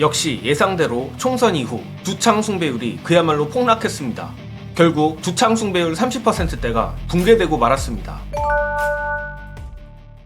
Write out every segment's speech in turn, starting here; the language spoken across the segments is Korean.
역시 예상대로 총선 이후 두창 숭배율이 그야말로 폭락했습니다. 결국 두창 숭배율 30%대가 붕괴되고 말았습니다.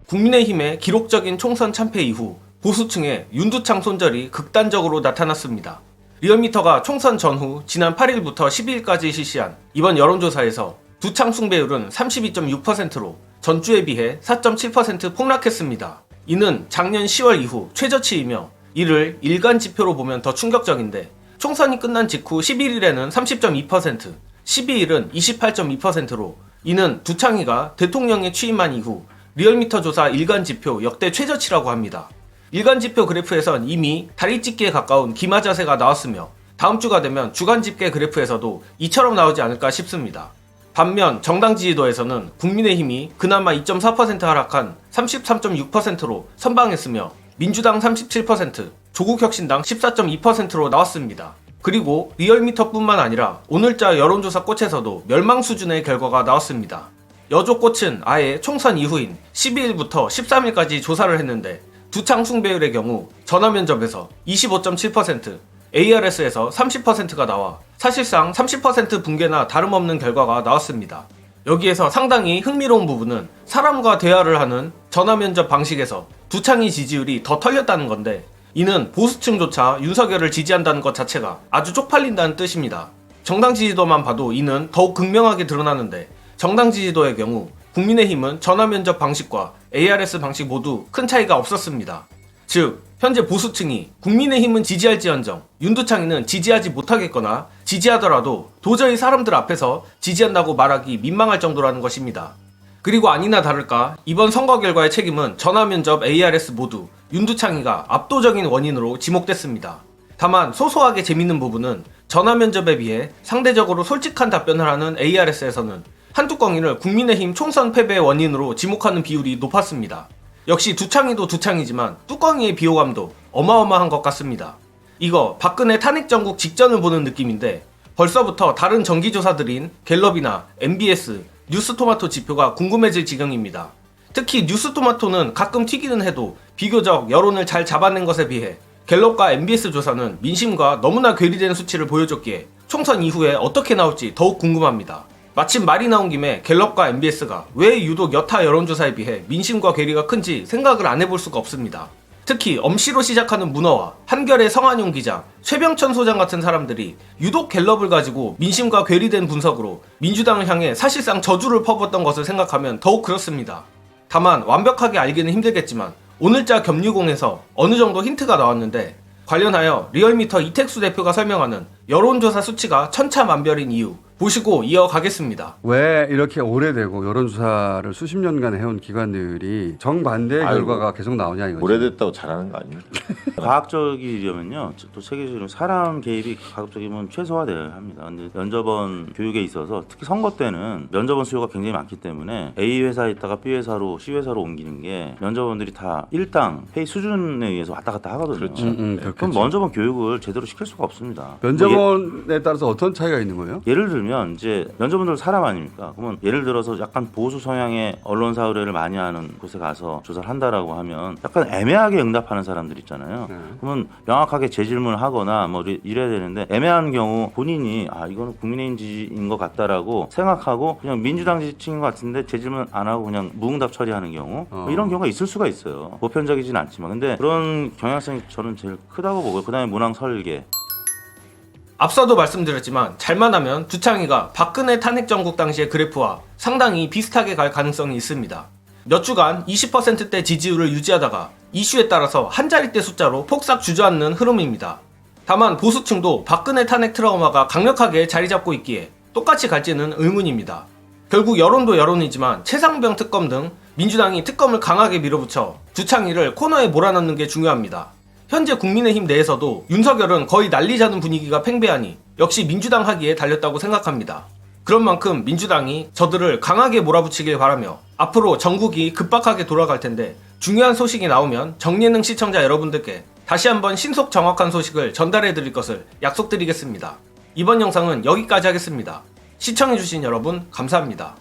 국민의힘의 기록적인 총선 참패 이후 보수층의 윤두창 손절이 극단적으로 나타났습니다. 리얼미터가 총선 전후 지난 8일부터 12일까지 실시한 이번 여론조사에서 두창 숭배율은 32.6%로 전주에 비해 4.7% 폭락했습니다. 이는 작년 10월 이후 최저치이며 이를 일간 지표로 보면 더 충격적인데 총선이 끝난 직후 11일에는 30.2%, 12일은 28.2%로 이는 두창이가 대통령에 취임한 이후 리얼미터 조사 일간 지표 역대 최저치라고 합니다. 일간 지표 그래프에선 이미 다리 찢기에 가까운 기마 자세가 나왔으며 다음 주가 되면 주간 집계 그래프에서도 이처럼 나오지 않을까 싶습니다. 반면 정당 지지도에서는 국민의힘이 그나마 2.4% 하락한 33.6%로 선방했으며 민주당 37%, 조국혁신당 14.2%로 나왔습니다. 그리고 리얼미터뿐만 아니라 오늘자 여론조사 꽃에서도 멸망 수준의 결과가 나왔습니다. 여조꽃은 아예 총선 이후인 12일부터 13일까지 조사를 했는데 두창 숭배율의 경우 전화면접에서 25.7%, ARS에서 30%가 나와 사실상 30% 붕괴나 다름없는 결과가 나왔습니다. 여기에서 상당히 흥미로운 부분은 사람과 대화를 하는 전화면접 방식에서 두창이 지지율이 더 털렸다는 건데 이는 보수층조차 윤석열을 지지한다는 것 자체가 아주 쪽팔린다는 뜻입니다. 정당 지지도만 봐도 이는 더욱 극명하게 드러나는데 정당 지지도의 경우 국민의힘은 전화면접 방식과 ARS 방식 모두 큰 차이가 없었습니다. 즉 현재 보수층이 국민의힘은 지지할지언정 윤두창이는 지지하지 못하겠거나 지지하더라도 도저히 사람들 앞에서 지지한다고 말하기 민망할 정도라는 것입니다. 그리고 아니나 다를까 이번 선거 결과의 책임은 전화면접 ARS 모두 윤두창이가 압도적인 원인으로 지목됐습니다. 다만 소소하게 재밌는 부분은 전화면접에 비해 상대적으로 솔직한 답변을 하는 ARS에서는 한뚜껑이를 국민의힘 총선 패배의 원인으로 지목하는 비율이 높았습니다. 역시 두창이도 두창이지만 뚜껑이의 비호감도 어마어마한 것 같습니다. 이거 박근혜 탄핵 정국 직전을 보는 느낌인데 벌써부터 다른 정기조사들인 갤럽이나 MBS, 뉴스토마토 지표가 궁금해질 지경입니다. 특히 뉴스토마토는 가끔 튀기는 해도 비교적 여론을 잘 잡아낸 것에 비해 갤럽과 MBS 조사는 민심과 너무나 괴리된 수치를 보여줬기에 총선 이후에 어떻게 나올지 더욱 궁금합니다. 마침 말이 나온 김에 갤럽과 MBS가 왜 유독 여타 여론조사에 비해 민심과 괴리가 큰지 생각을 안 해볼 수가 없습니다. 특히 엄씨로 시작하는 문어와 한결의 성한용 기자, 최병천 소장 같은 사람들이 유독 갤럽을 가지고 민심과 괴리된 분석으로 민주당을 향해 사실상 저주를 퍼붓던 것을 생각하면 더욱 그렇습니다. 다만 완벽하게 알기는 힘들겠지만 오늘자 겸유공에서 어느 정도 힌트가 나왔는데 관련하여 리얼미터 이택수 대표가 설명하는 여론조사 수치가 천차만별인 이유 보시고 이어가겠습니다. 왜 이렇게 오래되고 여론조사를 수십 년간 해온 기관들이 정반대의 결과가 계속 나오냐 이거죠. 오래됐다고 잘하는 거 아닙니까? 과학적이려면요, 또 세계적으로 사람 개입이 가급적이면 최소화되어야 합니다. 근데 면접원 교육에 있어서 특히 선거 때는 면접원 수요가 굉장히 많기 때문에 A 회사에 있다가 B 회사로 C 회사로 옮기는 게 면접원들이 다 일당 페이 수준에 의해서 왔다 갔다 하거든요. 그렇죠. 그럼 면접원 교육을 제대로 시킬 수가 없습니다. 면접원에 따라서 어떤 차이가 있는 거예요? 예를 들면 이제 면접원들 사람 아닙니까? 그러면 예를 들어서 약간 보수 성향의 언론사 의뢰를 많이 하는 곳에 가서 조사를 한다라고 하면 약간 애매하게 응답하는 사람들 있잖아요. 그러면 명확하게 재질문을 하거나 뭐 이래야 되는데 애매한 경우 본인이 이거는 국민의힘 지지인 것 같다라고 생각하고 그냥 민주당 지지층인 것 같은데 재질문 안 하고 그냥 무응답 처리하는 경우 뭐 이런 경우가 있을 수가 있어요. 보편적이진 않지만 근데 그런 경향성이 저는 제일 크다고 보고요. 그다음에 문항 설계. 앞서도 말씀드렸지만 잘만 하면 두창이가 박근혜 탄핵 정국 당시의 그래프와 상당히 비슷하게 갈 가능성이 있습니다. 몇 주간 20%대 지지율을 유지하다가 이슈에 따라서 한 자릿대 숫자로 폭삭 주저앉는 흐름입니다. 다만 보수층도 박근혜 탄핵 트라우마가 강력하게 자리 잡고 있기에 똑같이 갈지는 의문입니다. 결국 여론도 여론이지만 최상병 특검 등 민주당이 특검을 강하게 밀어붙여 두창이를 코너에 몰아넣는 게 중요합니다. 현재 국민의힘 내에서도 윤석열은 거의 난리자는 분위기가 팽배하니 역시 민주당 하기에 달렸다고 생각합니다. 그런 만큼 민주당이 저들을 강하게 몰아붙이길 바라며 앞으로 전국이 급박하게 돌아갈 텐데 중요한 소식이 나오면 정예능 시청자 여러분들께 다시 한번 신속 정확한 소식을 전달해 드릴 것을 약속드리겠습니다. 이번 영상은 여기까지 하겠습니다. 시청해주신 여러분 감사합니다.